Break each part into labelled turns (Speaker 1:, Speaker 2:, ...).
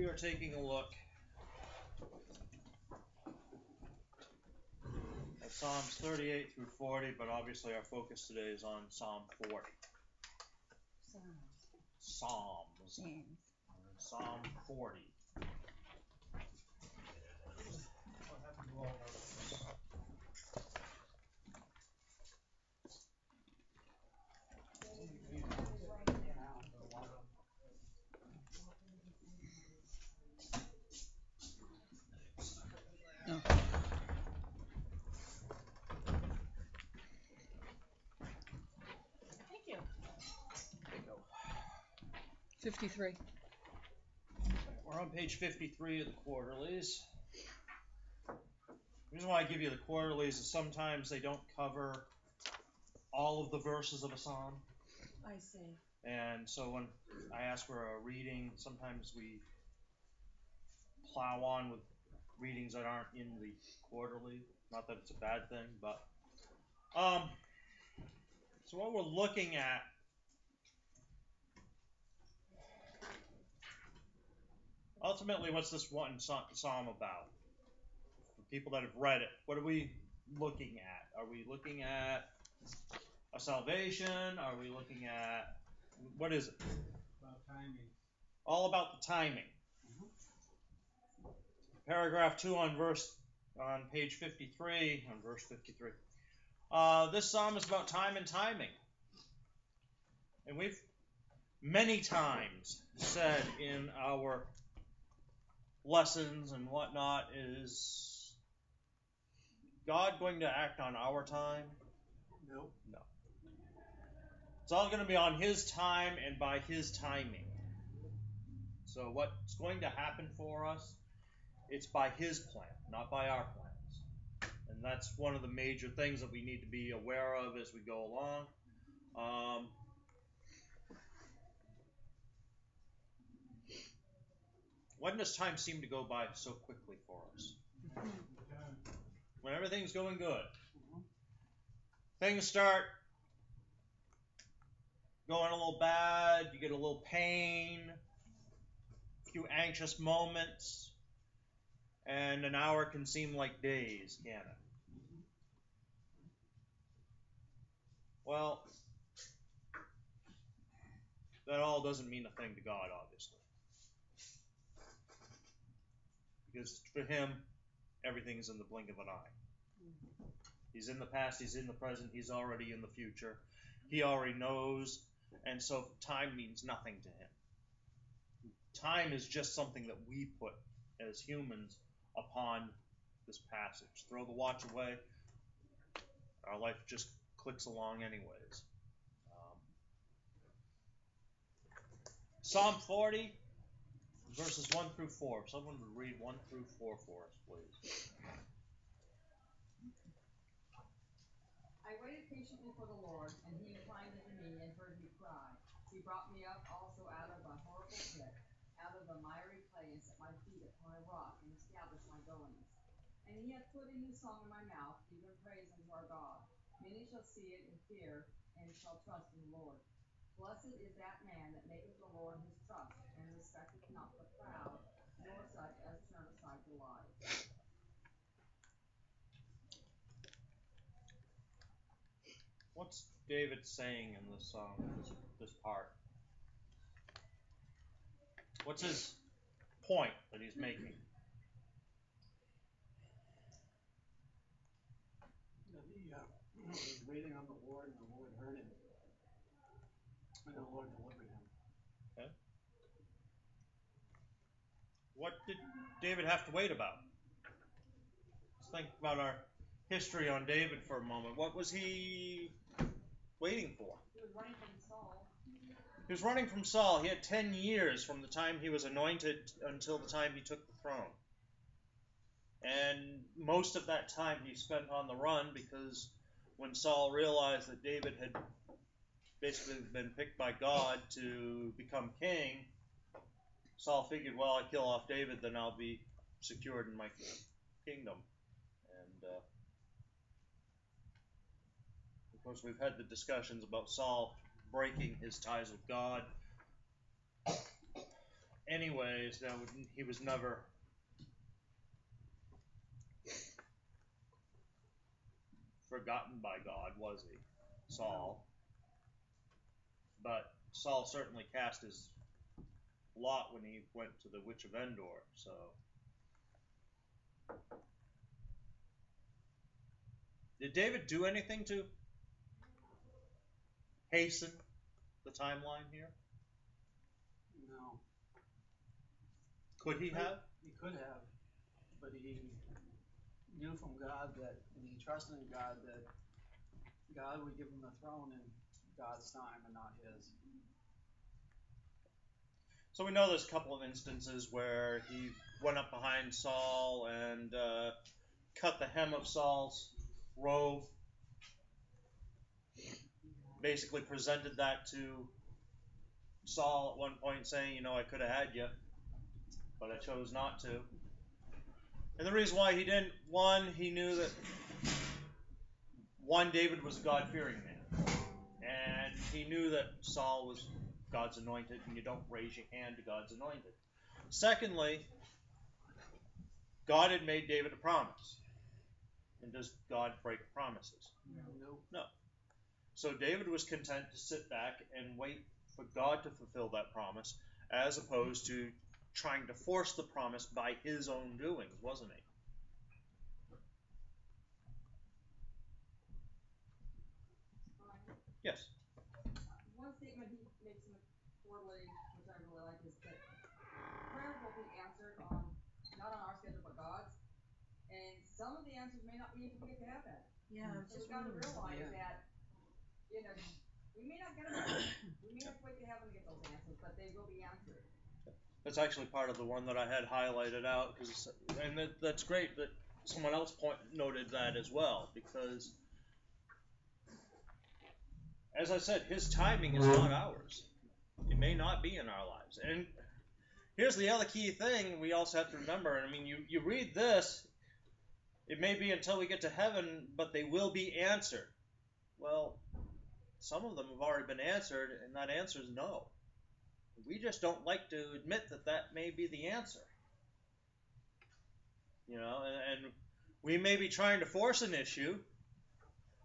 Speaker 1: we are taking a look at Psalms 38 through 40, but obviously our focus today is on Psalm 40. Psalms. Psalm 40. What happened to all those?
Speaker 2: Thank you.
Speaker 1: There you go.
Speaker 3: 53.
Speaker 1: We're on page 53 of the quarterlies. The reason why I give you the quarterlies is sometimes they don't cover all of the verses of a psalm.
Speaker 2: I see.
Speaker 1: And so when I ask for a reading, sometimes we plow on with readings that aren't in the quarterly. Not that it's a bad thing, but so what we're looking at ultimately, what's this one psalm about? For people that have read it, what are we looking at? Are we looking at a salvation? Are we looking at, what is it?
Speaker 4: About timing.
Speaker 1: All about the timing. Paragraph 2 on page 53, on verse 53. This psalm is about time and timing. And we've many times said in our lessons and whatnot, is God going to act on our time?
Speaker 4: No.
Speaker 1: No. It's all going to be on His time and by His timing. So what's going to happen for us, it's by His plan, not by our plans. And that's one of the major things that we need to be aware of as we go along. When does time seem to go by so quickly for us? When everything's going good. Things start going a little bad, you get a little pain, a few anxious moments, and an hour can seem like days, can't it? Well, that all doesn't mean a thing to God, obviously. Because for Him, everything is in the blink of an eye. He's in the past, He's in the present, He's already in the future. He already knows, and so time means nothing to Him. Time is just something that we put as humans upon this passage. Throw the watch away, our life just clicks along anyways. Psalm 40, verses 1 through 4. Someone would read 1 through 4 for us, please.
Speaker 5: I waited patiently for the Lord, and He inclined unto me and heard me cry. He brought me up also out of a horrible pit, out of the miry clay, and set my feet upon a rock, and established my goings. And He hath put a new song in my mouth, even praise unto our God. Many shall see it and fear, and shall trust in the Lord. Blessed is that man that maketh the Lord his trust, and respecteth not the proud, nor such as turn aside to lies.
Speaker 1: What's David saying in this song, this part? What's his point that he's making?
Speaker 4: That he was waiting on the Lord, and the Lord heard him. And the Lord delivered him.
Speaker 1: Okay. What did David have to wait about? Let's think about our history on David for a moment. What was he waiting for?
Speaker 5: He was running from Saul.
Speaker 1: He was running from Saul. He had 10 years from the time he was anointed until the time he took the throne. And most of that time he spent on the run, because when Saul realized that David had basically been picked by God to become king, Saul figured, well, I kill off David, then I'll be secured in my kingdom. And of course, we've had the discussions about Saul breaking his ties with God. anyways, now he was never forgotten by God, was he? Saul. But Saul certainly cast his lot when he went to the Witch of Endor, so. Did David do anything to hasten the timeline here?
Speaker 4: No.
Speaker 1: Could he have?
Speaker 4: He could have, but he knew from God that, and he trusted in God that God would give him the throne in God's time and not his.
Speaker 1: So we know there's a couple of instances where he went up behind Saul and cut the hem of Saul's robe. Basically presented that to Saul at one point, saying, you know, I could have had you, but I chose not to. And the reason why he didn't, one, he knew that, David was a God-fearing man. And he knew that Saul was God's anointed, and you don't raise your hand to God's anointed. Secondly, God had made David a promise. And does God break promises? No. So David was content to sit back and wait for God to fulfill that promise, as opposed to trying to force the promise by his own doings, wasn't he? Yes.
Speaker 5: One statement he makes in the quarterly, which I really like, is that prayers will be answered on, not on our schedule, but God's. And some of the answers may not be until we get to heaven.
Speaker 2: Yeah, I'm
Speaker 5: So we
Speaker 2: just
Speaker 5: got to
Speaker 2: reading.
Speaker 5: realize
Speaker 4: Yeah.
Speaker 5: that, you know, we may not get them. We may have to wait to heaven to get those answers, but they will be answered.
Speaker 1: That's actually part of the one that I had highlighted out, and that's great that someone else noted that as well, because, as I said, his timing is not ours. It may not be in our lives. And here's the other key thing we also have to remember. I mean, you read this, it may be until we get to heaven, but they will be answered. Well, some of them have already been answered, and that answer is no. We just don't like to admit that that may be the answer. You know, and we may be trying to force an issue.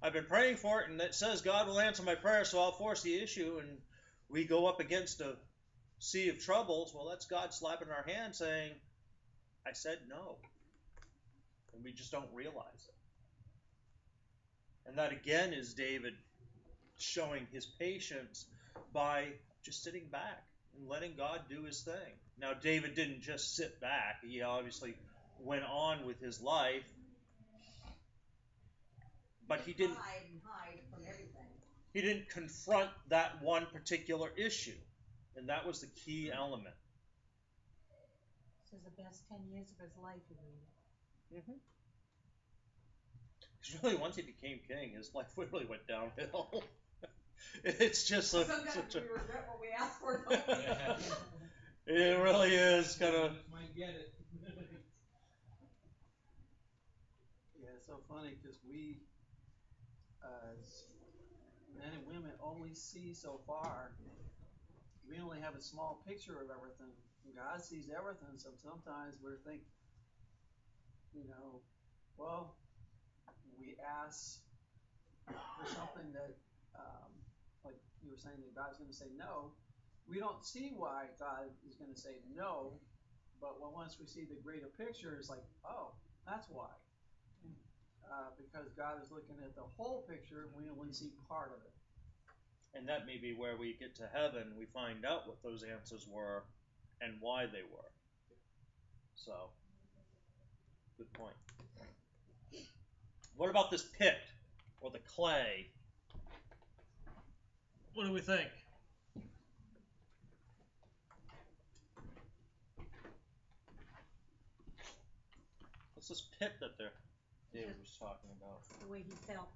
Speaker 1: I've been praying for it, and it says God will answer my prayer, so I'll force the issue, and we go up against a sea of troubles. Well, that's God slapping our hand saying, I said no. And we just don't realize it. And that again is David showing his patience by just sitting back and letting God do his thing. Now, David didn't just sit back. He obviously went on with his life. But he didn't
Speaker 5: hide from everything.
Speaker 1: He didn't confront that one particular issue. And that was the key element.
Speaker 2: This is the best 10 years of his life, you read.
Speaker 1: Mm-hmm. Because really, once he became king, his life really went downhill. It's just
Speaker 5: Sometimes we regret what we asked for.
Speaker 1: It really is kind of.
Speaker 6: Might get it.
Speaker 4: Yeah, it's so funny because we, as men and women, only see so far. We only have a small picture of everything. God sees everything, so sometimes we're thinking, you know, well, we ask for something that, like you were saying, that God's going to say no. We don't see why God is going to say no, but once we see the greater picture, it's like, oh, that's why. Because God is looking at the whole picture, and we only see part of it.
Speaker 1: And that may be where we get to heaven, we find out what those answers were and why they were. So, good point. What about this pit or the clay? What do we think? What's this pit that David was talking about?
Speaker 2: The way he felt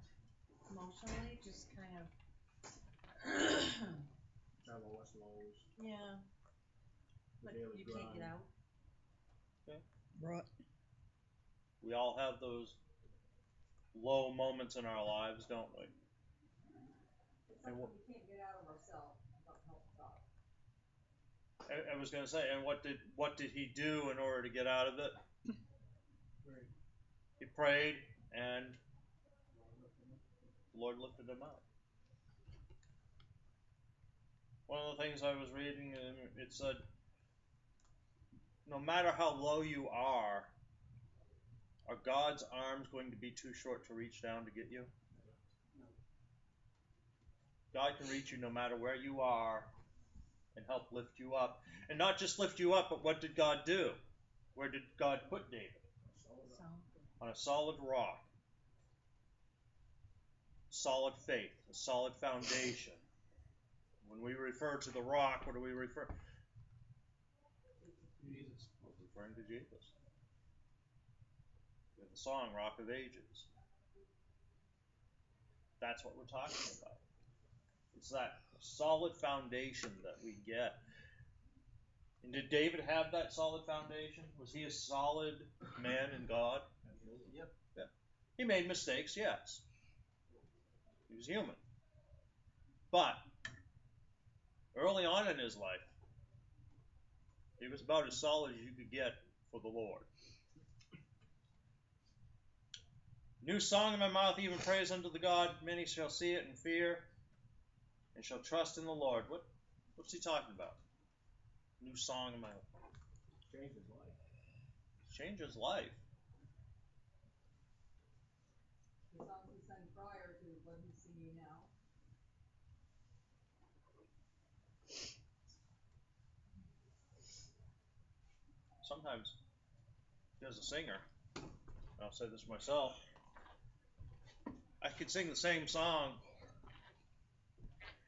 Speaker 2: emotionally, just kind of.
Speaker 6: Travel less lows.
Speaker 2: Yeah. But
Speaker 6: daily
Speaker 2: you can't get
Speaker 6: grind.
Speaker 2: out.
Speaker 1: Okay.
Speaker 3: Right.
Speaker 1: We all have those low moments in our lives, don't we?
Speaker 5: It's something we can't get out of ourselves without help of God.
Speaker 1: I was going to say, and what did he do in order to get out of it? He prayed, and the Lord lifted him up. One of the things I was reading, it said, no matter how low you are God's arms going to be too short to reach down to get you? God can reach you no matter where you are and help lift you up. And not just lift you up, but what did God do? Where did God put David? On a solid rock. Solid faith, a solid foundation. When we refer to the rock, what do we refer? Jesus. We're referring to Jesus. We have the song, Rock of Ages. That's what we're talking about. It's that solid foundation that we get. And did David have that solid foundation? Was he a solid man in God?
Speaker 4: Yep.
Speaker 1: Yeah. He made mistakes, yes. He was human. But early on in his life, he was about as solid as you could get for the Lord. New song in my mouth, even praise unto the God. Many shall see it and fear, and shall trust in the Lord. What's he talking about? New song in my mouth.
Speaker 6: Change his life.
Speaker 1: Change his life.
Speaker 5: The songs he sang prior to what he's singing now.
Speaker 1: Sometimes, as a singer, I'll say this myself, I could sing the same song.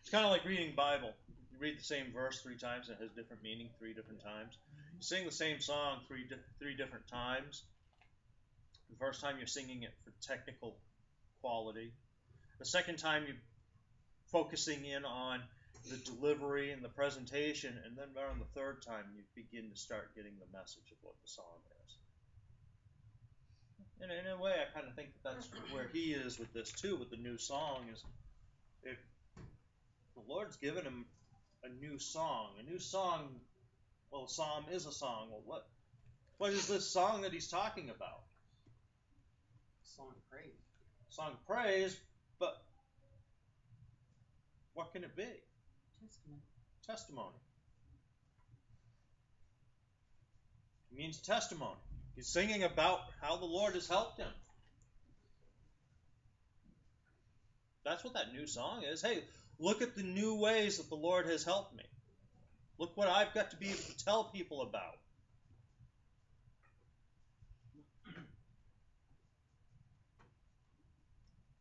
Speaker 1: It's kind of like reading the Bible. You read the same verse 3 times and it has different meaning 3 different times. You sing the same song three different times. The first time you're singing it for technical quality. The second time you're focusing in on the delivery and the presentation, and then around the third time you begin to start getting the message of what the song is. And in a way, I kind of think that's where he is with this too, with the new song, is if the Lord's given him a new song. Well, a psalm is a song. Well, what is this song that he's talking about?
Speaker 4: Song of praise.
Speaker 1: Song of praise, but what can it be? Testimony. It means testimony. He's singing about how the Lord has helped him. That's what that new song is. Hey, look at the new ways that the Lord has helped me. Look what I've got to be able to tell people about.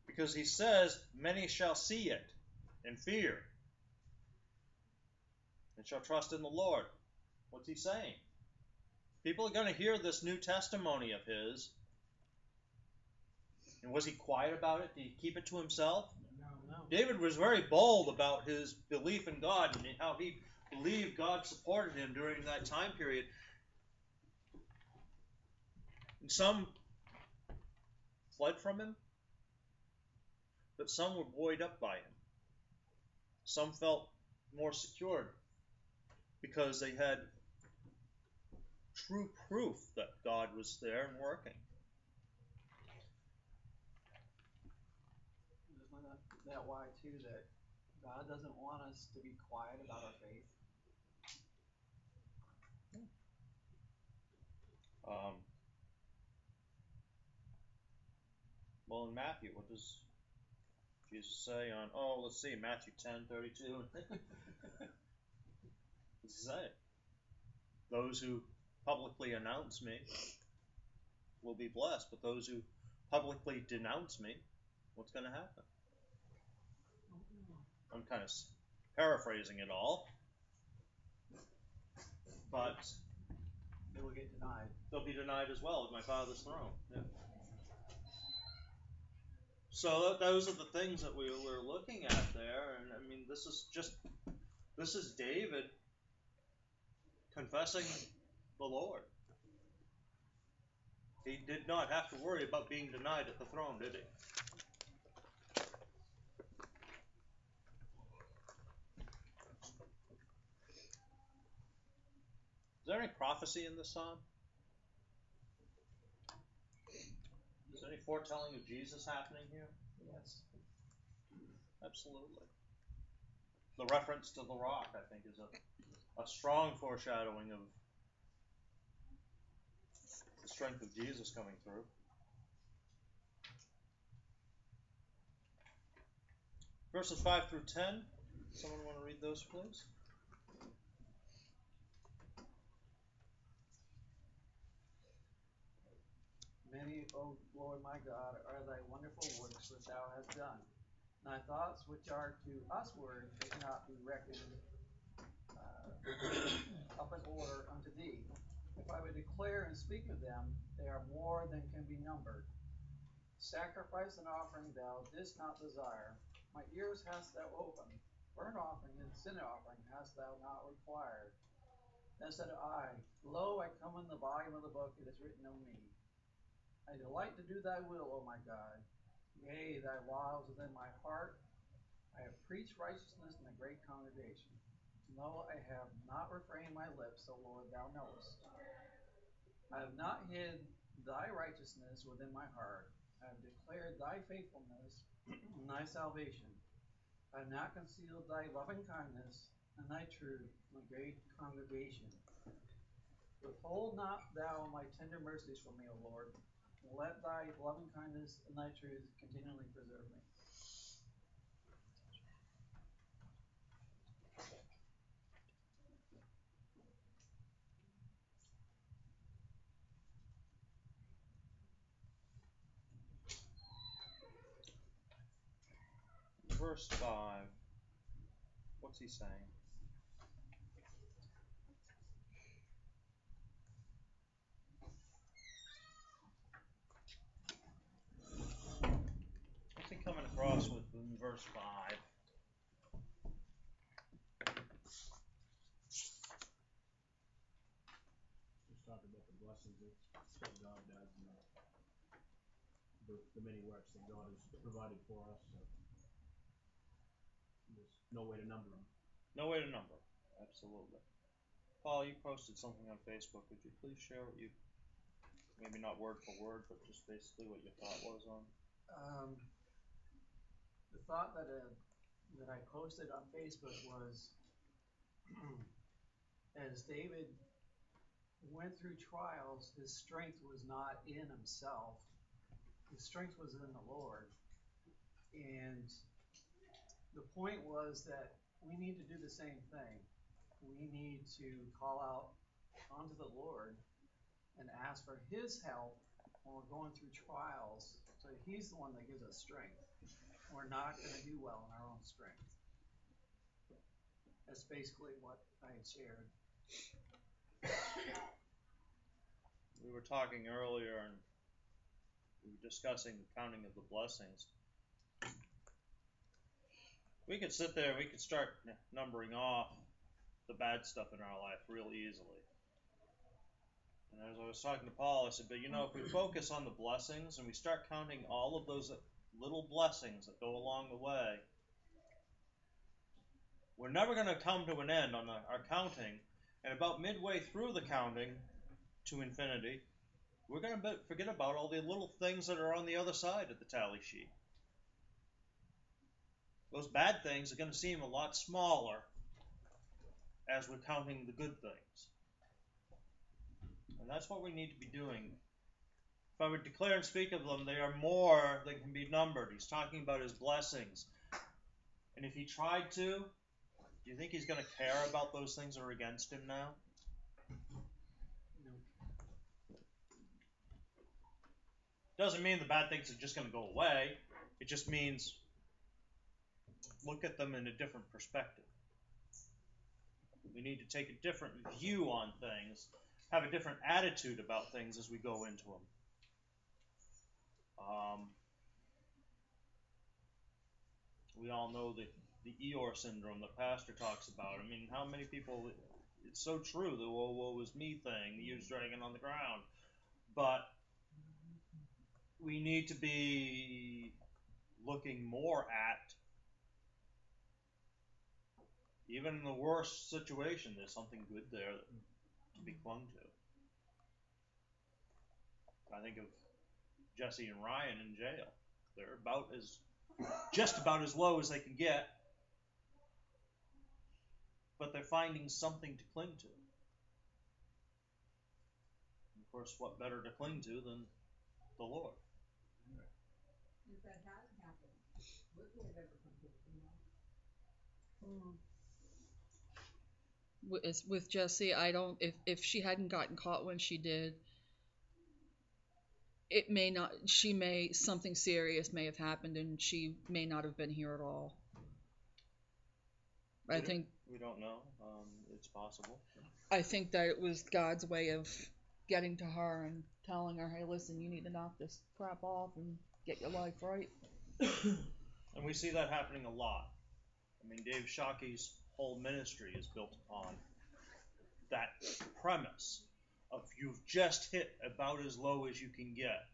Speaker 1: Because he says, many shall see it and fear, and shall trust in the Lord. What's he saying? People are going to hear this new testimony of his. And was he quiet about it? Did he keep it to himself?
Speaker 4: No.
Speaker 1: David was very bold about his belief in God and how he believed God supported him during that time period. And some fled from him, but some were buoyed up by him. Some felt more secured because they had true proof that God was there and working.
Speaker 4: Isn't that why, too, that God doesn't want us to be quiet about our faith?
Speaker 1: Well, in Matthew, what does Jesus say on, let's see, Matthew 10:32. What's he say? Those who publicly announce me will be blessed, but those who publicly denounce me, what's going to happen? I'm kind of paraphrasing it all, but
Speaker 4: They will get denied.
Speaker 1: they'll be denied as well at my Father's throne. Yeah. So those are the things that we're looking at there, and I mean, this is David confessing the Lord. He did not have to worry about being denied at the throne, did he? there any prophecy in this psalm? Is there any foretelling of Jesus happening here?
Speaker 4: Yes.
Speaker 1: Absolutely. The reference to the rock, I think, is a strong foreshadowing of the strength of Jesus coming through. Verses 5 through 10. Someone want to read those, please?
Speaker 4: Many, O Lord my God, are thy wonderful works that thou hast done. Thy thoughts, which are to us words, cannot be reckoned up in order unto thee. If I would declare and speak of them, they are more than can be numbered. Sacrifice and offering thou didst not desire. My ears hast thou opened. Burnt offering and sin offering hast thou not required. Then said I, Lo, I come in the volume of the book, it is written of me. I delight to do thy will, O my God. Yea, thy law is within my heart. I have preached righteousness in a great congregation. No, I have not refrained my lips, O Lord, thou knowest. I have not hid thy righteousness within my heart. I have declared thy faithfulness and thy salvation. I have not concealed thy loving kindness and thy truth in a great congregation. Withhold not thou my tender mercies from me, O Lord. Let thy loving kindness and thy truth continually preserve me.
Speaker 1: Verse 5. What's he saying? What's he coming across with in verse 5?
Speaker 6: Just talking about the blessings that God does and the many works that God has provided for us. So there's no way to number them.
Speaker 1: No way to number. Absolutely. Paul, you posted something on Facebook. Would you please share what you, maybe not word for word, but just basically what your thought was on?
Speaker 4: The thought that I posted on Facebook was, as David went through trials, his strength was not in himself. His strength was in the Lord. And the point was that we need to do the same thing. We need to call out unto the Lord and ask for his help when we're going through trials. So he's the one that gives us strength. We're not going to do well in our own strength. That's basically what I had shared.
Speaker 1: We were talking earlier and we were discussing the counting of the blessings. We could sit there and we could start numbering off the bad stuff in our life real easily. And as I was talking to Paul, I said, but if we focus on the blessings and we start counting all of those little blessings that go along the way, we're never going to come to an end on our counting. And about midway through the counting to infinity, we're going to forget about all the little things that are on the other side of the tally sheet. Those bad things are going to seem a lot smaller as we're counting the good things. And that's what we need to be doing. If I would declare and speak of them, they are more than can be numbered. He's talking about his blessings. And if he tried to, do you think he's going to care about those things that are against him now?
Speaker 4: No.
Speaker 1: Doesn't mean the bad things are just going to go away. It just means look at them in a different perspective. We need to take a different view on things, have a different attitude about things as we go into them. We all know the Eeyore syndrome that Pastor talks about. I mean, how many people, it's so true, the woe is me thing, the ears dragging on the ground. But we need to be looking more at, even in the worst situation, there's something good there that to be clung to. I think of Jesse and Ryan in jail. They're just about as low as they can get, but they're finding something to cling to. And of course, what better to cling to than the Lord?
Speaker 5: If that hadn't happened, would they have ever come to the kingdom?
Speaker 3: With Jessie, I don't. If she hadn't gotten caught when she did, it may not. Something serious may have happened, and she may not have been here at all. I think
Speaker 1: we don't know. It's possible.
Speaker 3: I think that it was God's way of getting to her and telling her, "Hey, listen, you need to knock this crap off and get your life right."
Speaker 1: And we see that happening a lot. I mean, Dave Shockey's whole ministry is built upon that premise of you've just hit about as low as you can get.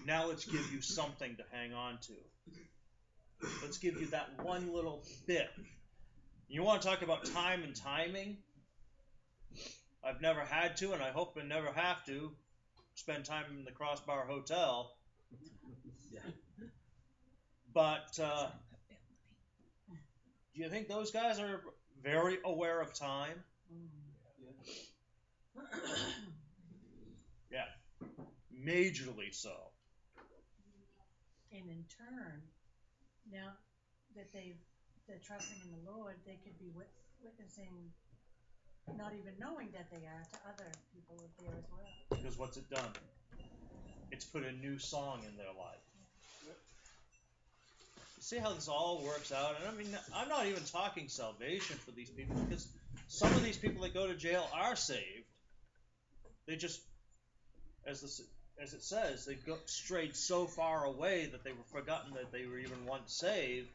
Speaker 1: Now let's give you something to hang on to. Let's give you that one little bit. You want to talk about time and timing? I've never had to, and I hope I never have to, spend time in the Crossbar Hotel. But do you think those guys are very aware of time? Yeah. Majorly so.
Speaker 2: And in turn, now that they're trusting in the Lord, they could be witnessing, not even knowing that they are, to other people there as well.
Speaker 1: Because what's it done? It's put a new song in their life. You see how this all works out? And I mean, I'm not even talking salvation for these people, because some of these people that go to jail are saved. They just, as it says, they strayed so far away that they were forgotten that they were even once saved.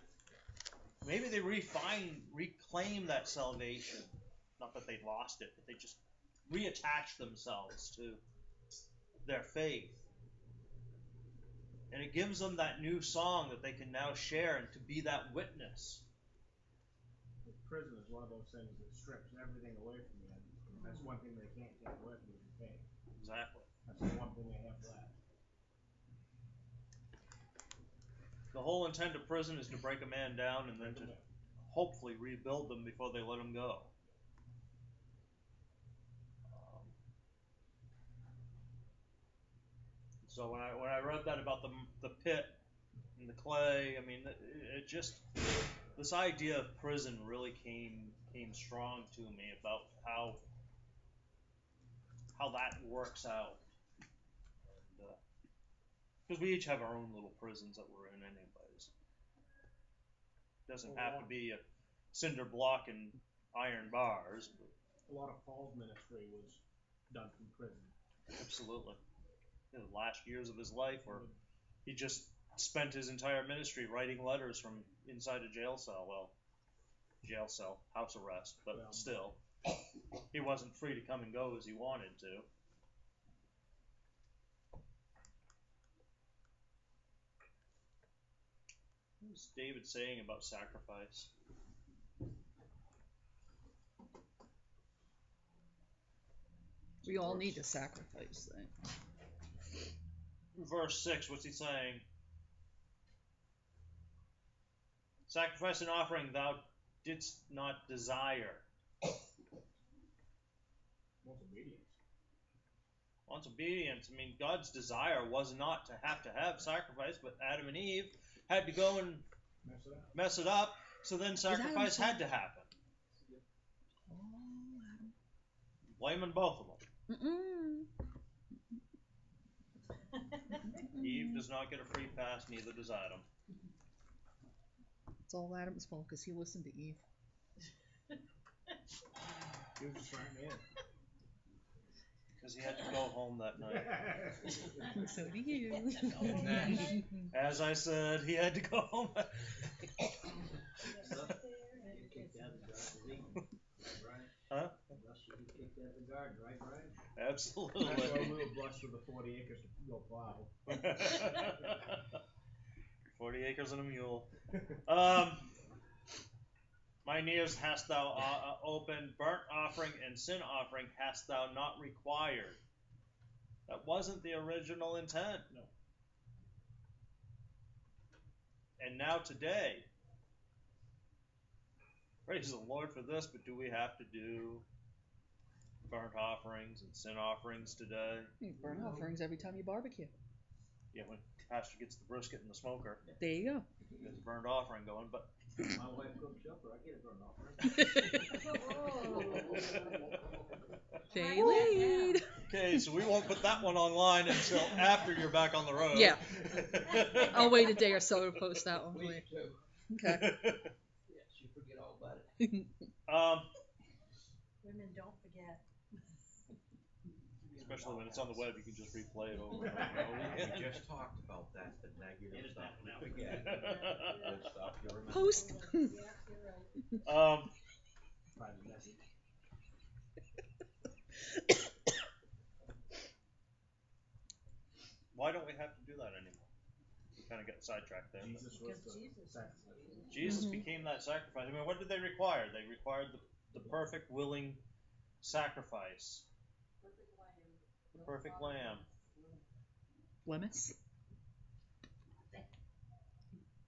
Speaker 1: Maybe they reclaim that salvation. Not that they lost it, but they just reattach themselves to their faith. And it gives them that new song that they can now share and to be that witness.
Speaker 6: Prison is one of those things that strips everything away from you. That's one thing they can't take away from you, faith.
Speaker 1: Exactly.
Speaker 6: That's the one thing they have left.
Speaker 1: The whole intent of prison is to break a man down and then to hopefully rebuild them before they let him go. So when I read that about the pit and the clay, I mean, it just, this idea of prison really came strong to me about how that works out. Because we each have our own little prisons that we're in anyways. It doesn't have to be a cinder block and iron bars. But
Speaker 6: a lot of Paul's ministry was done from prison.
Speaker 1: Absolutely. The last years of his life, where he just spent his entire ministry writing letters from inside a jail cell. Well, jail cell, house arrest, but still, he wasn't free to come and go as he wanted to. What was David saying about sacrifice?
Speaker 3: We all need to sacrifice things.
Speaker 1: Verse 6, what's he saying? Sacrifice and offering thou didst not desire.
Speaker 6: Wants obedience.
Speaker 1: Wants obedience. I mean, God's desire was not to have sacrifice, but Adam and Eve had to go and mess it up, so then sacrifice had to happen. Blaming both of them. Eve does not get a free pass, neither does Adam.
Speaker 3: It's all Adam's fault because he listened to Eve.
Speaker 6: He was a smart man.
Speaker 1: Because he had to go home that night.
Speaker 3: So do you.
Speaker 1: As I said, he had to go home. Huh? Absolutely.
Speaker 6: That's why we were blessed with the 40 acres to go plow.
Speaker 1: 40 acres and a mule. Mine ears hast thou opened, burnt offering and sin offering hast thou not required. That wasn't the original intent.
Speaker 6: No.
Speaker 1: And now today, praise the Lord for this, but do we have to do burnt offerings and sin offerings today?
Speaker 3: You burn offerings every time you barbecue.
Speaker 1: Yeah, when pastor gets the brisket in the smoker,
Speaker 3: There you go.
Speaker 1: there's a burnt offering going, but
Speaker 6: My wife cooks supper, I get a burnt offering.
Speaker 3: They lead.
Speaker 1: okay, so we won't put that one online until after you're back on the road.
Speaker 3: Yeah. I'll wait a day or so to post that one for you.
Speaker 7: Me too.
Speaker 3: Okay.
Speaker 7: Yeah, she forget all about it.
Speaker 2: Women don't forget.
Speaker 1: Especially when it's on the web, you can just replay it over and over and over
Speaker 8: We
Speaker 1: again.
Speaker 8: just talked about that, the negative
Speaker 6: Edit
Speaker 8: stuff.
Speaker 6: that one out.
Speaker 8: We forget. Good stuff, you remember.
Speaker 3: Post.
Speaker 2: Yeah, you're right.
Speaker 6: Private message.
Speaker 1: Why don't we have to do that anymore? We kind of got sidetracked there.
Speaker 6: Jesus was
Speaker 2: Because
Speaker 6: the
Speaker 2: Jesus-
Speaker 6: sacrifice.
Speaker 1: Jesus
Speaker 3: Mhm.
Speaker 1: became that sacrifice. I mean, what did they require? They required the perfect, willing sacrifice.
Speaker 5: Perfect lamb.
Speaker 1: The perfect lamb.
Speaker 3: Blemis.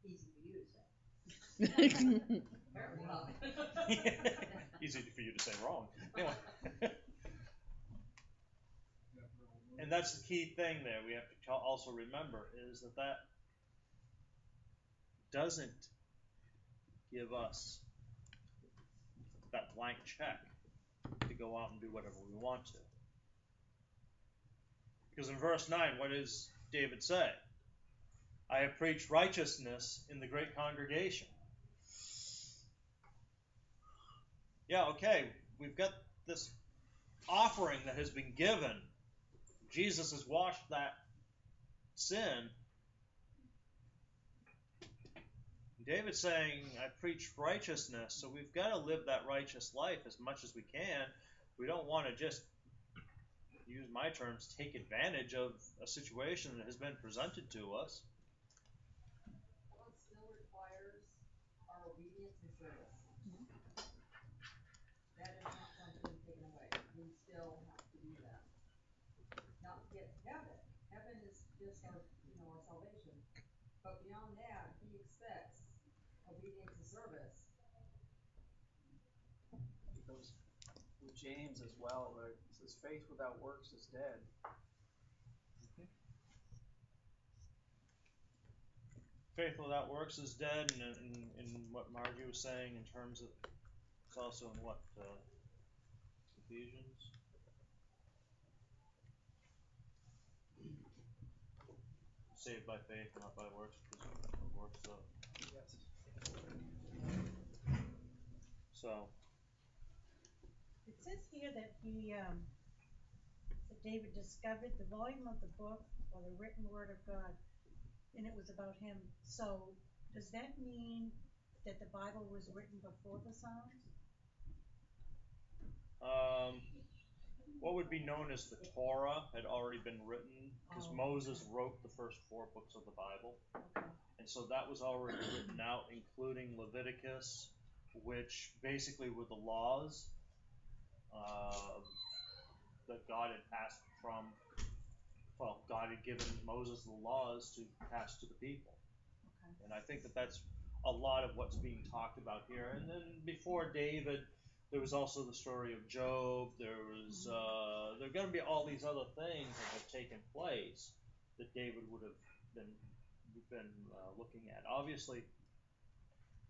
Speaker 5: Easy for you to say. Apparently not.
Speaker 1: Easy for you to say wrong. Anyway. And that's the key thing there we have to also remember is that doesn't give us that blank check to go out and do whatever we want to. Because in verse 9, what does David say? I have preached righteousness in the great congregation. Yeah, okay, we've got this offering that has been given. Jesus has washed that sin. David's saying, I preach righteousness, so we've got to live that righteous life as much as we can. We don't want to just, use my terms, take advantage of a situation that has been presented to us.
Speaker 5: Well, it still requires our obedience and service. That is not something taken away. We still have to do that. Not to get to heaven. Heaven is just our, our salvation. But beyond that, he expects obedience and service.
Speaker 4: Because with James as well, right, it says faith without works is dead.
Speaker 1: Faith without works is dead, and in what Margie was saying in terms of, it's also in what, Ephesians? Saved by faith, not by works, because of works of.
Speaker 4: Yes.
Speaker 1: So,
Speaker 2: It says here that that David discovered the volume of the book or the written word of God, and it was about him. So, does that mean that the Bible was written before the Psalms?
Speaker 1: what would be known as the Torah had already been written, because
Speaker 2: Oh,
Speaker 1: Moses
Speaker 2: okay.
Speaker 1: wrote the first 4 books of the Bible.
Speaker 2: Okay.
Speaker 1: And so that was already written out, including Leviticus, which basically were the laws that God had passed from, well, God had given Moses the laws to pass to the people.
Speaker 2: Okay.
Speaker 1: And I think that that's a lot of what's being talked about here. And then before David, there was also the story of Job. There was there are going to be all these other things that have taken place that David would have been looking at. Obviously,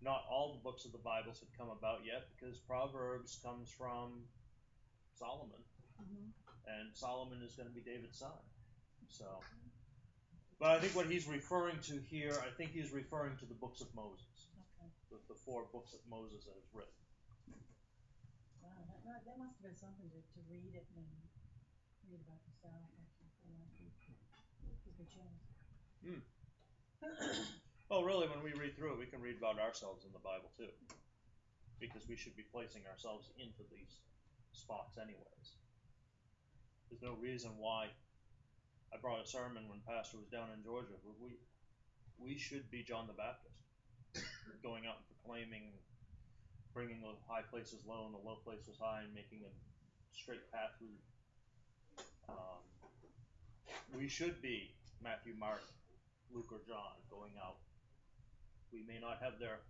Speaker 1: not all the books of the Bibles had come about yet, because Proverbs comes from Solomon,
Speaker 2: Mm-hmm.
Speaker 1: and Solomon is going to be David's son. So, but I think what he's referring to here, I think he's referring to the books of Moses,
Speaker 2: Okay.
Speaker 1: the 4 books that Moses has written.
Speaker 2: Wow, that must have been something to read it and read about yourself. Good chance.
Speaker 1: Well, really, when we read through it, we can read about ourselves in the Bible too, because we should be placing ourselves into these spots anyways. There's no reason why. I brought a sermon when Pastor was down in Georgia. We should be John the Baptist, going out and proclaiming bringing the high places low and the low places high, and making a straight path through. We should be Matthew, Mark, Luke, or John going out. We may not have their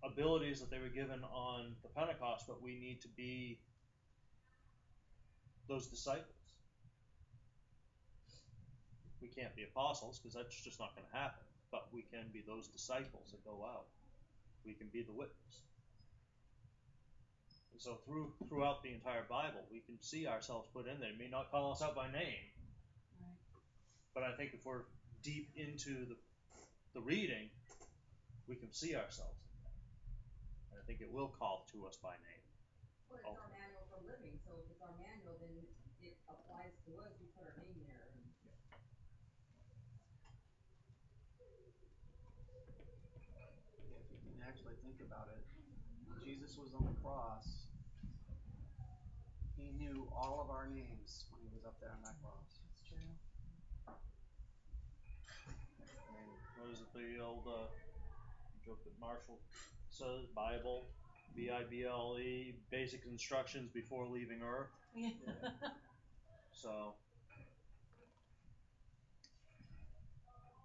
Speaker 1: abilities that they were given on the Pentecost, but we need to be those disciples. We can't be apostles because that's just not going to happen, but we can be those disciples that go out. We can be the witness. And so throughout the entire Bible, we can see ourselves put in there. It may not call us out by name, but I think if we're deep into the reading, we can see ourselves in that. And I think it will call to us by name.
Speaker 5: Well, it's our manual for living, so if it's our manual, then it applies to us. We put our name there.
Speaker 4: If you can actually think about it, when Jesus was on the cross, he knew all of our names when he was up there on that cross.
Speaker 2: That's true.
Speaker 1: And what is it, the old joke that Marshall says? Bible, Bible, basic instructions before leaving Earth.
Speaker 2: Yeah.
Speaker 1: So,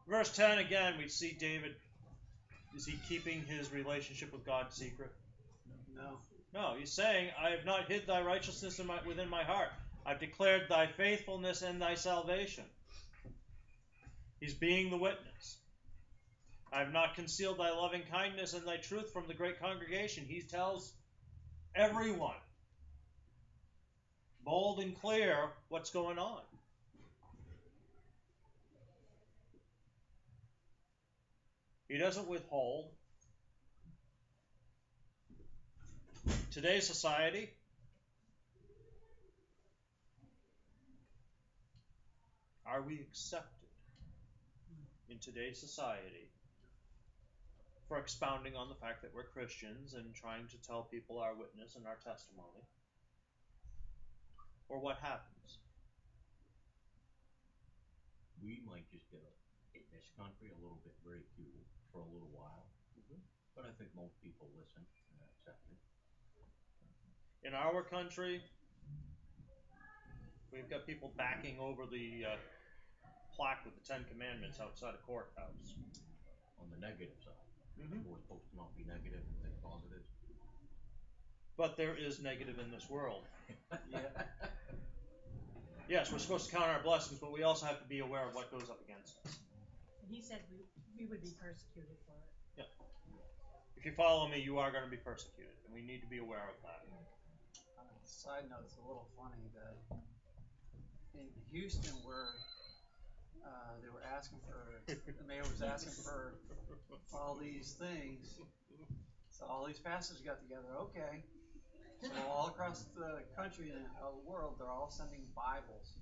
Speaker 1: verse 10 again, we see David. Is he keeping his relationship with God secret?
Speaker 4: No.
Speaker 1: No, he's saying, I have not hid thy righteousness within my heart. I've declared thy faithfulness and thy salvation. He's being the witness. I have not concealed thy loving kindness and thy truth from the great congregation. He tells everyone, bold and clear, what's going on. He doesn't withhold. Today's society, are we accepted in today's society for expounding on the fact that we're Christians and trying to tell people our witness and our testimony? Or what happens?
Speaker 8: We might just get, in this country, a little bit ridiculed for a little while. But I think most people listen and accept it.
Speaker 1: In our country, we've got people backing over the plaque with the Ten Commandments outside a courthouse.
Speaker 8: On the negative side. We're supposed to not be negative and think positive.
Speaker 1: But there is negative in this world.
Speaker 4: Yeah.
Speaker 1: Yes, we're supposed to count our blessings, but we also have to be aware of what goes up against us.
Speaker 2: And he said we would be persecuted for it.
Speaker 1: Yeah. If you follow me, you are going to be persecuted, and we need to be aware of that.
Speaker 4: On a side note, it's a little funny that in Houston, where they were asking for, the mayor was asking for all these things, so all these pastors got together. Okay, so all across the country and the world, they're all sending Bibles,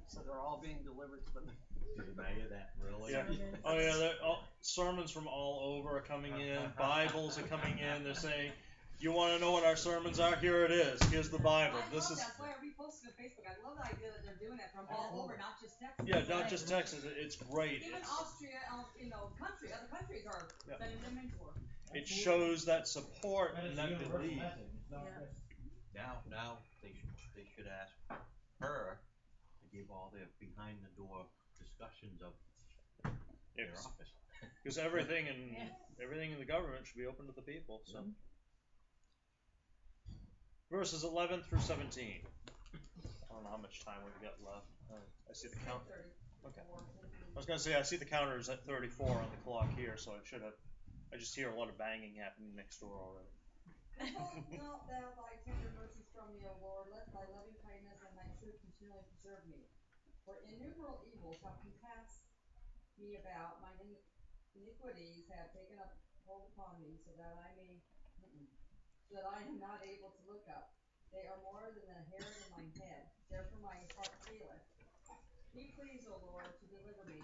Speaker 4: so they're all being delivered to the mayor.
Speaker 8: To the mayor, that really?
Speaker 1: Yeah. Oh yeah, sermons from all over are coming in. Bibles are coming in. They're saying, "You want to know what our sermons are? Here it is. Here's the Bible.
Speaker 5: I love that's why I reposted on Facebook. I love the idea that they're doing it from all over, not just Texas.
Speaker 1: Yeah, not just Texas. It's great.
Speaker 5: Even Austria, other countries are sending them in for.
Speaker 1: It shows that support and that belief.
Speaker 8: Now they should ask her to give all their behind the door discussions of their office.
Speaker 1: Because everything in the government should be open to the people. So, verses 11 through 17. I don't know how much time we've got left. I see the counter. Okay. I was going to say I see the counter is at 34 on the clock here, so I just hear a lot of banging happening next door already.
Speaker 5: Not thou thy tender mercies from me, O Lord. Let thy loving kindness and thy truth continually preserve me. For innumerable evils have compassed me about. My iniquities have taken up hold upon me, so that I am not able to look up. They are more than the hairs of mine head. Therefore my heart faileth. Be pleased, O Lord, to deliver me.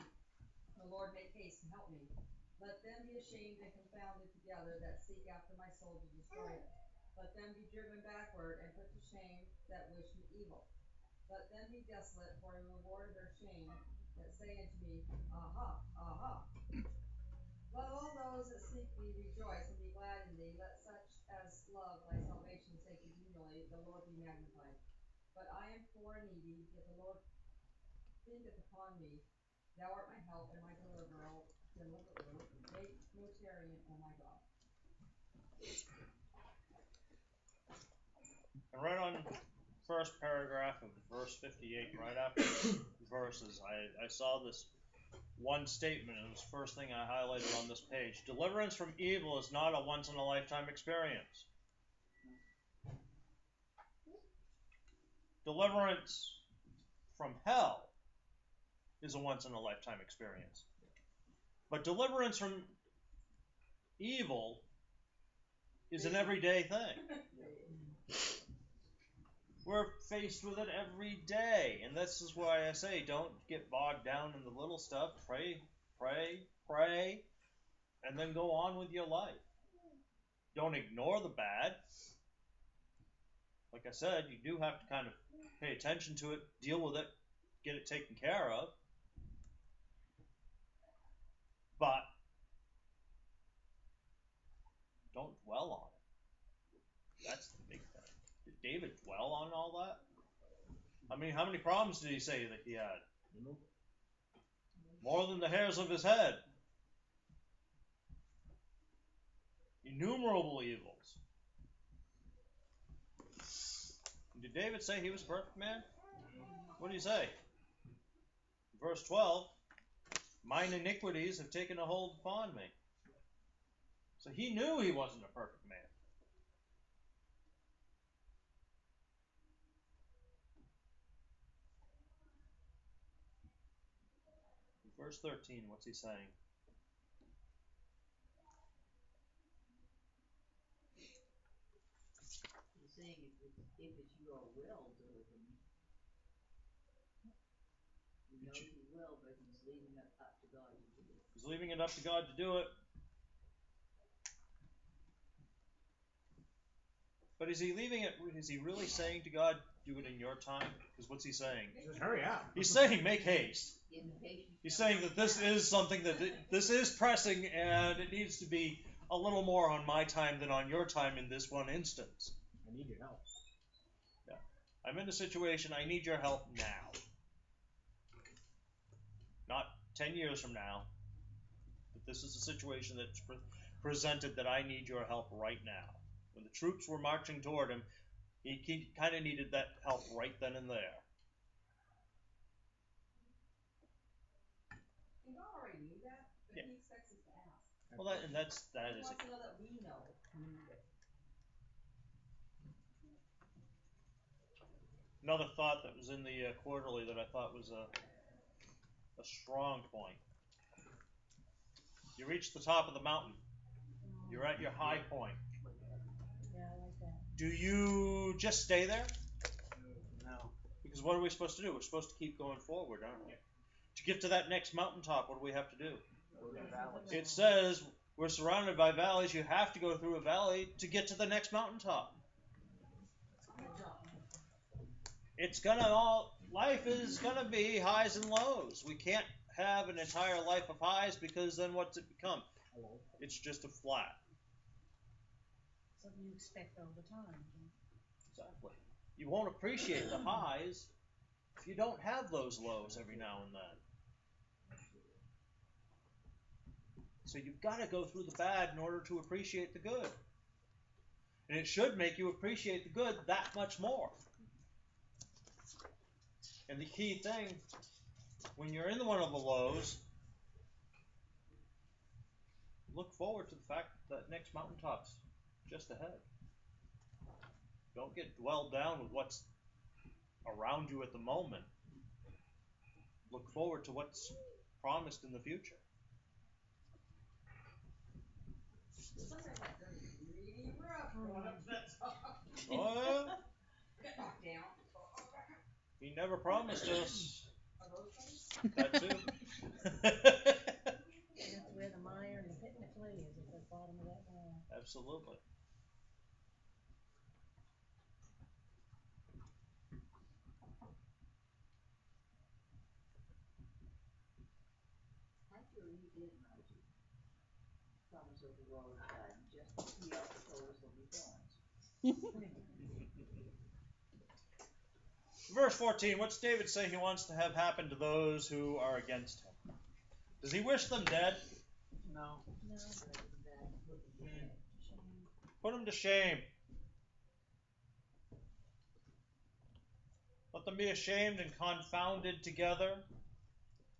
Speaker 5: O Lord, make haste to help me. Let them be ashamed and confounded together that seek after my soul to destroy it. Let them be driven backward and put to shame that wish me evil. Let them be desolate for the reward of their shame that say unto me, Aha, aha. Let all those that seek thee rejoice and be glad in thee. Let such as love, thy salvation say continually, the Lord be magnified. But I am poor and needy, yet the Lord thinketh upon me. Thou art my help and my deliverer. Make no tarrying, O my God.
Speaker 1: And right on first paragraph of verse 58, right after the verses, I saw this one statement, and it was the first thing I highlighted on this page. Deliverance from evil is not a once-in-a-lifetime experience. Deliverance from hell is a once-in-a-lifetime experience. But deliverance from evil is an everyday thing. We're faced with it every day. And this is why I say don't get bogged down in the little stuff. Pray, pray, pray, and then go on with your life. Don't ignore the bad. Like I said, you do have to kind of pay attention to it, deal with it, get it taken care of. But don't dwell on it. That's the big thing. Did David dwell on all that? I mean, how many problems did he say that he had? More than the hairs of his head. Innumerable evils. Did David say he was a perfect man? What did he say? Verse 12, mine iniquities have taken a hold upon me. So he knew he wasn't a perfect man. Verse 13, what's he saying?
Speaker 7: He's saying if it's your will, deliver me. You know he will, but he's leaving it up to God to do it.
Speaker 1: He's leaving it up to God to do it. But is he leaving it, is he really saying to God, do it in your time? Because what's he saying?
Speaker 6: Just hurry up.
Speaker 1: He's saying, make haste. He's saying that this is something this is pressing, and it needs to be a little more on my time than on your time in this one instance.
Speaker 6: I need your help.
Speaker 1: Yeah. I'm in a situation, I need your help now. Not 10 years from now. But this is a situation that's presented that I need your help right now. When the troops were marching toward him, he kind of needed that help right then and there.
Speaker 5: And God already knew that, but He expects us to ask.
Speaker 1: Well, that
Speaker 5: He
Speaker 1: is
Speaker 5: wants to know that we know we need it.
Speaker 1: another thought that was in the quarterly that I thought was a strong point. You reach the top of the mountain. You're at your high point.
Speaker 2: Yeah, I like that.
Speaker 1: Do you just stay there?
Speaker 4: No.
Speaker 1: Because what are we supposed to do? We're supposed to keep going forward, aren't we? To get to that next mountaintop, what do we have to do? It says we're surrounded by valleys. You have to go through a valley to get to the next mountaintop. Life is gonna be highs and lows. We can't have an entire life of highs because then what's it become? It's just a flat.
Speaker 2: Something you expect all the time.
Speaker 1: Exactly. You won't appreciate the highs if you don't have those lows every now and then. So you've got to go through the bad in order to appreciate the good. And it should make you appreciate the good that much more. And the key thing, when you're in one of the lows, look forward to the fact that next mountaintop's just ahead. Don't get dwelled down with what's around you at the moment. Look forward to what's promised in the future.
Speaker 5: Sometimes like really rough going up to that top.
Speaker 1: Oh, yeah.
Speaker 5: Get knocked down.
Speaker 1: He never promised us
Speaker 5: Are those things?
Speaker 1: that too.
Speaker 2: That's where the mire and the pit and the clay is, at the bottom of that well.
Speaker 1: Absolutely.
Speaker 7: After he did promise of the world of God in just he also told us there'll be thorns.
Speaker 1: Verse 14, what's David say he wants to have happen to those who are against him? Does he wish them dead?
Speaker 4: No.
Speaker 2: No.
Speaker 4: Shame.
Speaker 2: Shame.
Speaker 1: Put them to shame. Let them be ashamed and confounded together.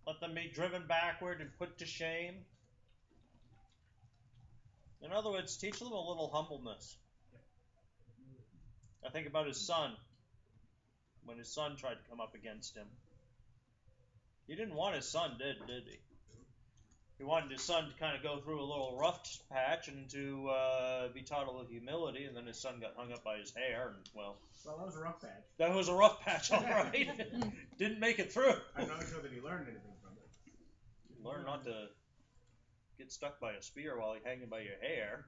Speaker 1: Let them be driven backward and put to shame. In other words, teach them a little humbleness. I think about his son. When his son tried to come up against him. He didn't want his son dead, did he? He wanted his son to kind of go through a little rough patch and to be taught a little humility, and then his son got hung up by his hair, and well,
Speaker 6: Well, that was a rough patch.
Speaker 1: that was a rough patch, all right. Didn't make it through.
Speaker 6: I'm not sure that he learned anything from it.
Speaker 1: Learn not to get stuck by a spear while you're hanging by your hair.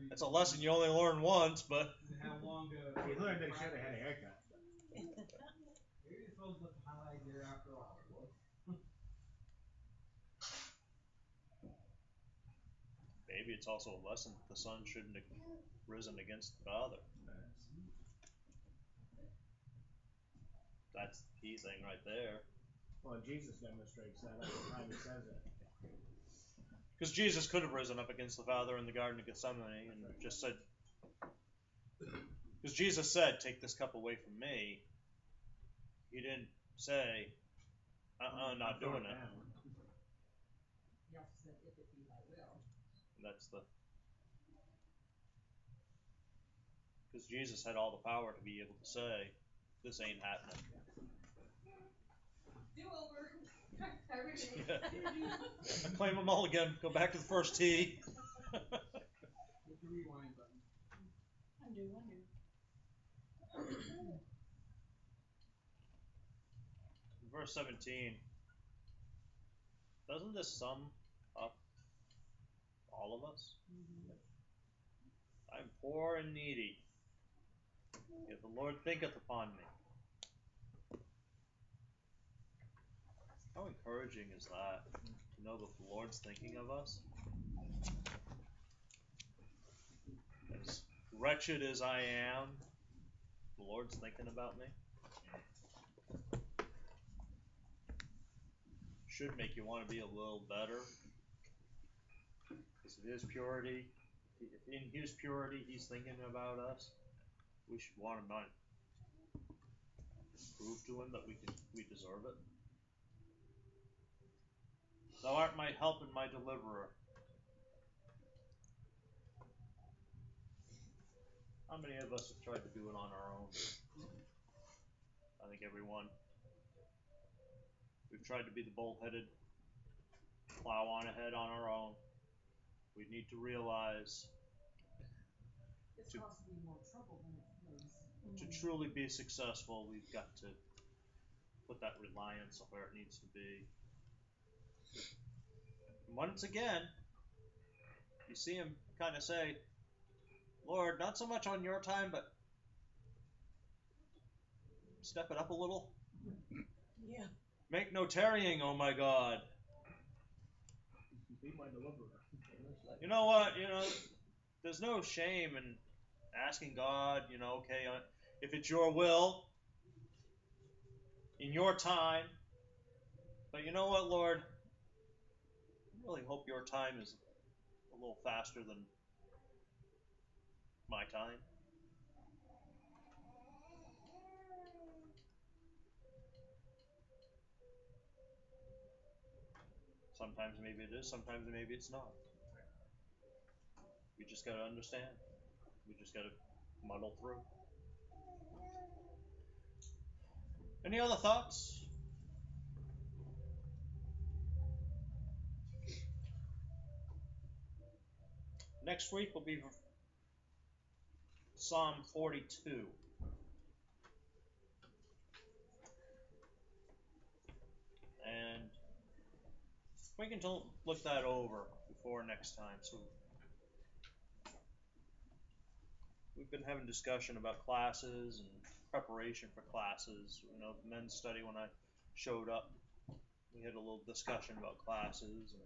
Speaker 1: That's a lesson you only learn once, but
Speaker 9: How long to
Speaker 6: He learned that he should have had a haircut.
Speaker 9: Maybe you're supposed to highlight there after all.
Speaker 1: maybe it's also a lesson that the son shouldn't have risen against the father. That's the key thing right there.
Speaker 6: Well, Jesus demonstrates that every time he says it.
Speaker 1: Because Jesus could have risen up against the Father in the Garden of Gethsemane and just said, because Jesus said, take this cup away from me. He didn't say, not doing it.
Speaker 5: He also said, if it be thy will.
Speaker 1: That's the, because Jesus had all the power to be able to say, this ain't happening.
Speaker 5: Do over. Everything.
Speaker 1: I claim them all again. Go back to the first tee.
Speaker 9: Hit the rewind button.
Speaker 2: Undo.
Speaker 1: Verse 17. Doesn't this sum up all of us? I'm poor and needy, yet the Lord thinketh upon me. How encouraging is that, to know that the Lord's thinking of us? As wretched as I am, the Lord's thinking about me. Should make you want to be a little better. Because of His purity, in His purity, He's thinking about us. We should want to prove to Him that we deserve it. Thou art my help and my deliverer. How many of us have tried to do it on our own? I think everyone. We've tried to be the bull-headed, plow on ahead on our own. We need to realize
Speaker 5: It's caused me more trouble than it
Speaker 1: to truly be successful, we've got to put that reliance where it needs to be. And once again, you see him kind of say, Lord, not so much on your time, but step it up a little.
Speaker 2: Yeah.
Speaker 1: Make no tarrying, oh my God.
Speaker 6: Be my deliverer.
Speaker 1: You know what? There's no shame in asking God, okay, if it's your will, in your time. But you know what, Lord? I really hope your time is a little faster than my time. Sometimes maybe it is, sometimes maybe it's not. We just got to understand. We just got to muddle through. Any other thoughts? Next week will be Psalm 42. And we can look that over before next time. So we've been having discussion about classes and preparation for classes. The men's study, when I showed up, we had a little discussion about classes. And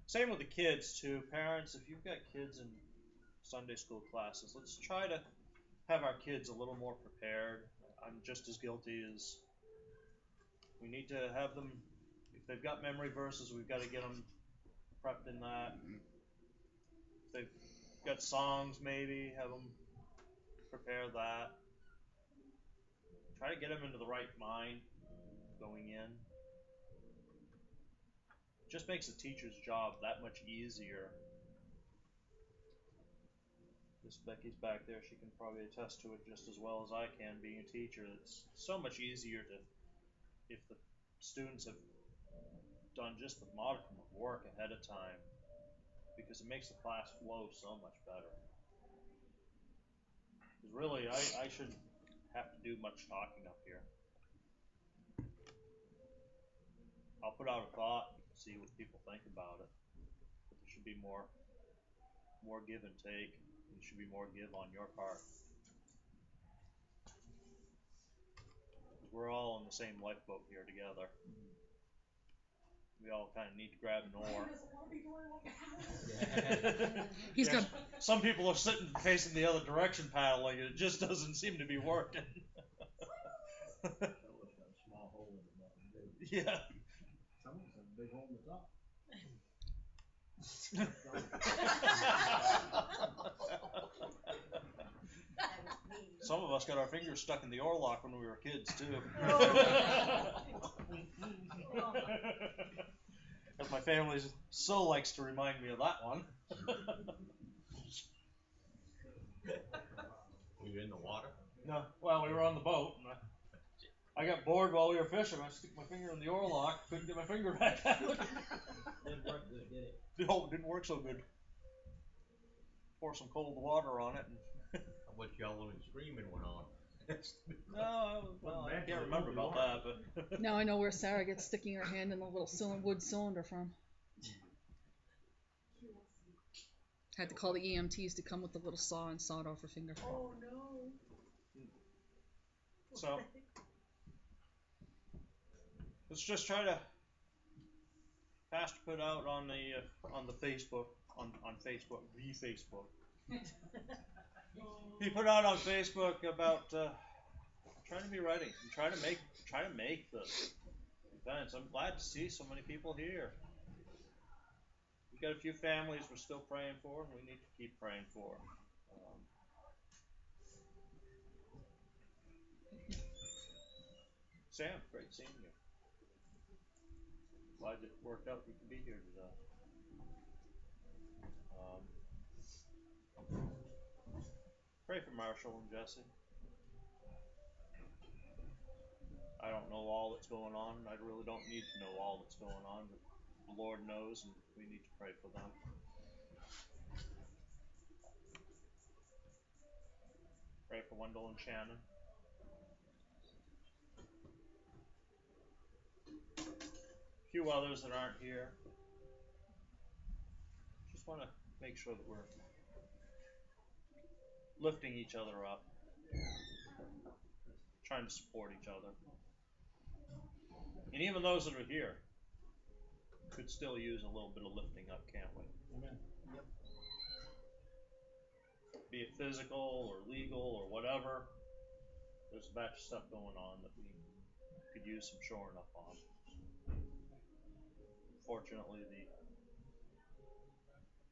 Speaker 1: same with the kids too. Parents, if you've got kids in Sunday school classes. Let's try to have our kids a little more prepared. I'm just as guilty as we need to have them. If they've got memory verses, we've got to get them prepped in that. If they've got songs, maybe have them prepare that. Try to get them into the right mind going in. It just makes the teacher's job that much easier. Miss Becky's back there. She can probably attest to it just as well as I can, being a teacher. It's so much easier to, if the students have done just the modicum of work ahead of time, because it makes the class flow so much better. Because really, I shouldn't have to do much talking up here. I'll put out a thought and see what people think about it. But there should be more give and take. There should be more give on your part. Because we're all in the same lifeboat here together. We all kind of need to grab an oar.
Speaker 3: He's got.
Speaker 1: Some people are sitting facing the other direction paddling, and it just doesn't seem to be working.
Speaker 8: Small hole in the bottom.
Speaker 1: Yeah.
Speaker 6: Some of us have a big hole in the top.
Speaker 1: Some of us got our fingers stuck in the oar lock when we were kids, too. Because my family so likes to remind me of that one.
Speaker 8: Were you in the water?
Speaker 1: No, well, we were on the boat, and I got bored while we were fishing. I stuck my finger in the oar lock, couldn't get my finger back out.
Speaker 9: Didn't work good, did it?
Speaker 1: No, it didn't work so good. Pour some cold water on it. And
Speaker 8: How much yelling and screaming went on?
Speaker 1: no, well, I can't remember about that, but
Speaker 3: Now I know where Sarah gets sticking her hand in the little wood cylinder from. Had to call the EMTs to come with the little saw and saw it off her finger.
Speaker 2: Oh no.
Speaker 1: so let's just try to Pastor put out on the Facebook on Facebook the Facebook. He put out on Facebook about trying to be ready and try to make the events. I'm glad to see so many people here. We've got a few families we're still praying for, and we need to keep praying for. Sam, great seeing you. Glad it worked out we could be here today. Pray for Marshall and Jesse. I don't know all that's going on. I really don't need to know all that's going on, but the Lord knows, and we need to pray for them. Pray for Wendell and Shannon. A few others that aren't here. Just want to make sure that we're lifting each other up, trying to support each other. And even those that are here could still use a little bit of lifting up, can't we?
Speaker 6: Amen.
Speaker 4: Yep.
Speaker 1: Be it physical or legal or whatever, there's a batch of stuff going on that we could use some shoring up on. Fortunately,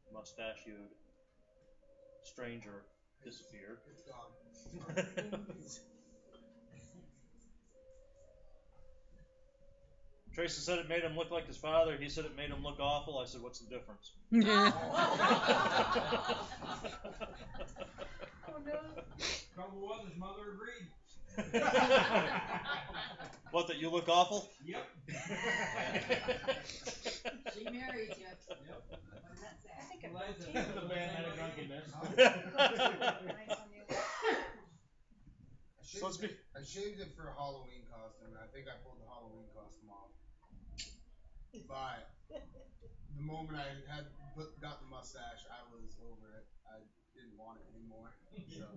Speaker 1: the mustachioed stranger disappeared.
Speaker 9: It's gone.
Speaker 1: Tracy said it made him look like his father. He said it made him look awful. I said, what's the difference?
Speaker 2: Oh no.
Speaker 9: Trouble was his mother agreed.
Speaker 1: What, that you look awful?
Speaker 9: Yep.
Speaker 5: She married you.
Speaker 9: Yep.
Speaker 5: Wasn't that sad?
Speaker 2: I think it
Speaker 9: Well,
Speaker 2: rotated.
Speaker 9: that's
Speaker 6: The band had a drunkenness.
Speaker 2: Nice on you.
Speaker 1: So let's be.
Speaker 10: I shaved it for a Halloween costume, and I think I pulled the Halloween costume off. But the moment I had got the mustache, I was over it. I didn't want it anymore. So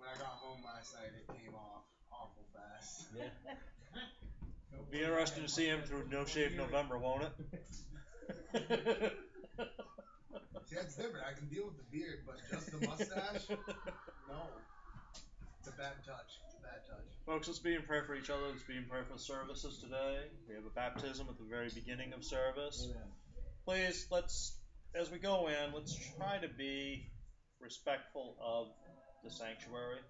Speaker 10: when I got home last night, it came off awful fast.
Speaker 6: Yeah.
Speaker 1: Be interesting to see him through No Shave November, won't it?
Speaker 10: See, that's different. I can deal with the beard, but just the mustache? No. It's a bad touch. Bad touch.
Speaker 1: Folks, let's be in prayer for each other. Let's be in prayer for services today. We have a baptism at the very beginning of service.
Speaker 6: Amen.
Speaker 1: Please, as we go in, let's try to be respectful of the sanctuary.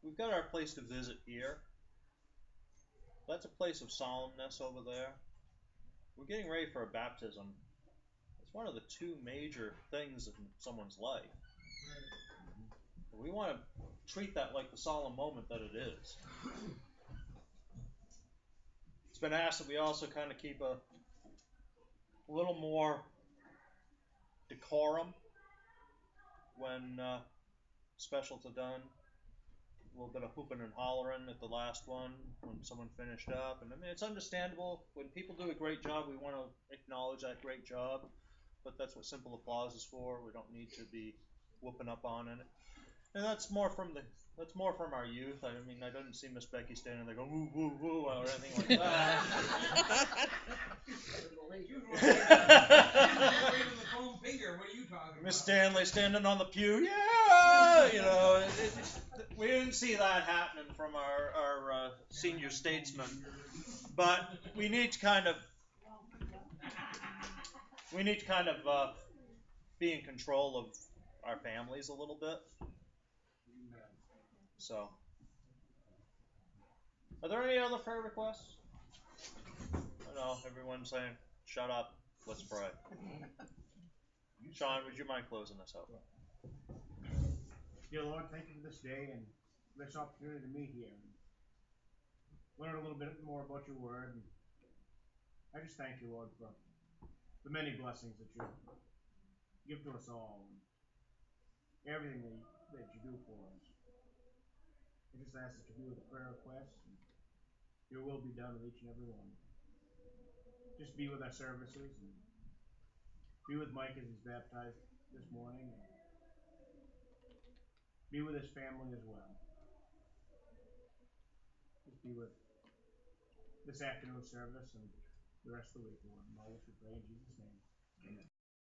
Speaker 1: We've got our place to visit here. That's a place of solemnness over there. We're getting ready for a baptism. It's one of the two major things in someone's life. We want to treat that like the solemn moment that it is. It's been asked that we also kind of keep a little more decorum when specials are done. A little bit of hooping and hollering at the last one when someone finished up. And I mean, it's understandable. When people do a great job, we want to acknowledge that great job. But that's what simple applause is for. We don't need to be whooping up on it. And that's more from our youth. I mean, I didn't see Miss Becky standing there going woo woo woo or anything like that. Miss Stanley standing on the pew, yeah, you know, we didn't see that happening from our senior statesmen. But we need to kind of be in control of our families a little bit. So, are there any other prayer requests? I know everyone's saying, shut up, let's pray. Sean, would you mind closing us out?
Speaker 6: Dear Lord, thank you for this day and this opportunity to meet here and learn a little bit more about your word. And I just thank you, Lord, for the many blessings that you give to us all and everything that you do for us. I just ask that you be with the prayer requests and your will be done with each and every one. Just be with our services and be with Mike as he's baptized this morning. And be with his family as well. Just be with this afternoon service and the rest of the week, Lord. And all this we pray in Jesus' name. Amen.